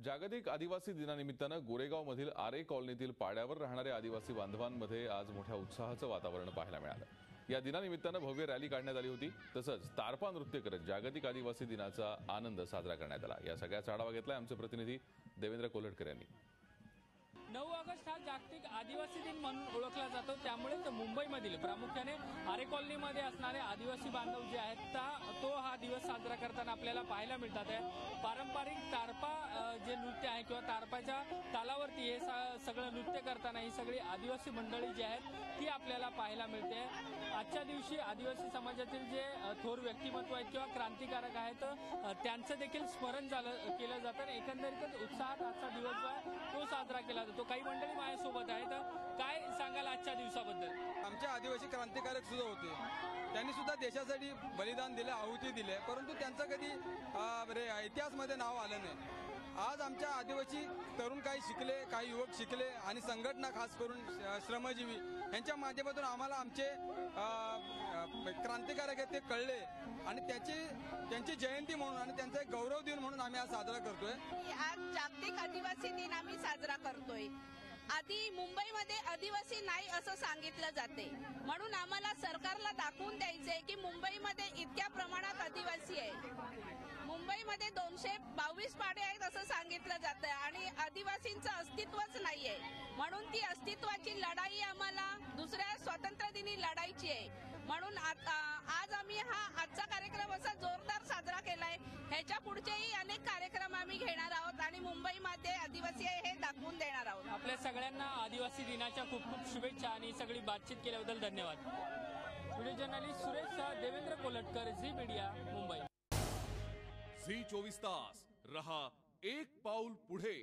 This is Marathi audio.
जागतिक आदिवासी दिनानिमित्तानं गोरेगावमधील आरे कॉलनीतील पाड्यावर राहणाऱ्या आदिवासी बांधवांमध्ये आज मोठ्या उत्साहाचं वातावरण पाहायला मिळालं। या दिनानिमित्तानं भव्य रॅली काढण्यात आली होती। तसंच तारपा नृत्य करत जागतिक आदिवासी दिनाचा आनंद साजरा करण्यात आला। या सगळ्याचा आढावा घेतलाय आमचे प्रतिनिधी देवेंद्र कोल्हटकर यांनी। 9 ऑगस्ट हा जागतिक आदिवासी दिन म्हणून ओळखला जातो। त्यामुळे मुंबईमधील प्रामुख्याने आरे कॉलनीमध्ये असणारे आदिवासी बांधव जे आहेत तो हा दिवस साजरा करताना आपल्याला पाहायला मिळतात आहे। पारंपरिक तारपा जे नृत्य आहे किंवा तारपाच्या तालावरती हे सगळं नृत्य करताना ही सगळी आदिवासी मंडळी जी आहेत ती आपल्याला पाहायला मिळते। आजच्या दिवशी आदिवासी समाजातील जे थोर व्यक्तिमत्व आहेत किंवा क्रांतिकारक आहेत त्यांचं देखील स्मरण केलं जातं। एकंदरीत उत्साहात आजचा दिवस जो आहे तो साजरा केला जातो। काही मंडळी माझ्यासोबत आहेत, काय सांगाल आजच्या दिवसाबद्दल? आमचे आदिवासी क्रांतिकारक सुद्धा होते, त्यांनी सुद्धा देशासाठी बलिदान दिले, आहुती दिले, परंतु त्यांचं कधी इतिहासमध्ये नाव आलं नाही। आज आमच्या आदिवासी तरुण काही शिकले, काही युवक शिकले आणि संघटना खास करून श्रमजीवी यांच्या माध्यमातून आम्हाला आमचे क्रांतिकारक आहेत ते कळले आणि त्यांची जयंती म्हणून आणि त्यांचा एक गौरव दिन म्हणून आम्ही आज साजरा करतोय। आज जागतिक आदिवासी दिन आम्ही साजरा करतोय। आधी मुंबईमध्ये आदिवासी नाही असं सांगितलं जाते, म्हणून आम्हाला सरकारला दाखवून द्यायचंय की मुंबईमध्ये इतक्या प्रमाणात आदिवासी आहे। मुंबईमध्ये 222 पाडे आहेत असं सांगितलं जातं आणि आदिवासींचं अस्तित्वच नाहीये, म्हणून ती अस्तित्वाची लढाई आम्हाला दुसऱ्या स्वातंत्र्य दिनी लढायची आहे। म्हणून आज आम्ही हा आजचा कार्यक्रम असा जोरदार साजरा केलाय। ह्याच्या पुढचेही अनेक कार्यक्रम आम्ही घेणार आहोत आणि मुंबईमध्ये आदिवासी आहे हे दाखवून देणार आहोत। आपल्या सगळ्यांना आदिवासी दिनाच्या खूप खूप शुभेच्छा आणि सगळी बातचीत केल्याबद्दल धन्यवाद। व्हिडिओ जर्नलिस्ट सुरेश सह देवेंद्र कोल्हटकर, झी मीडिया, मुंबई। झी 24 तास रहा एक पाऊल पुढे।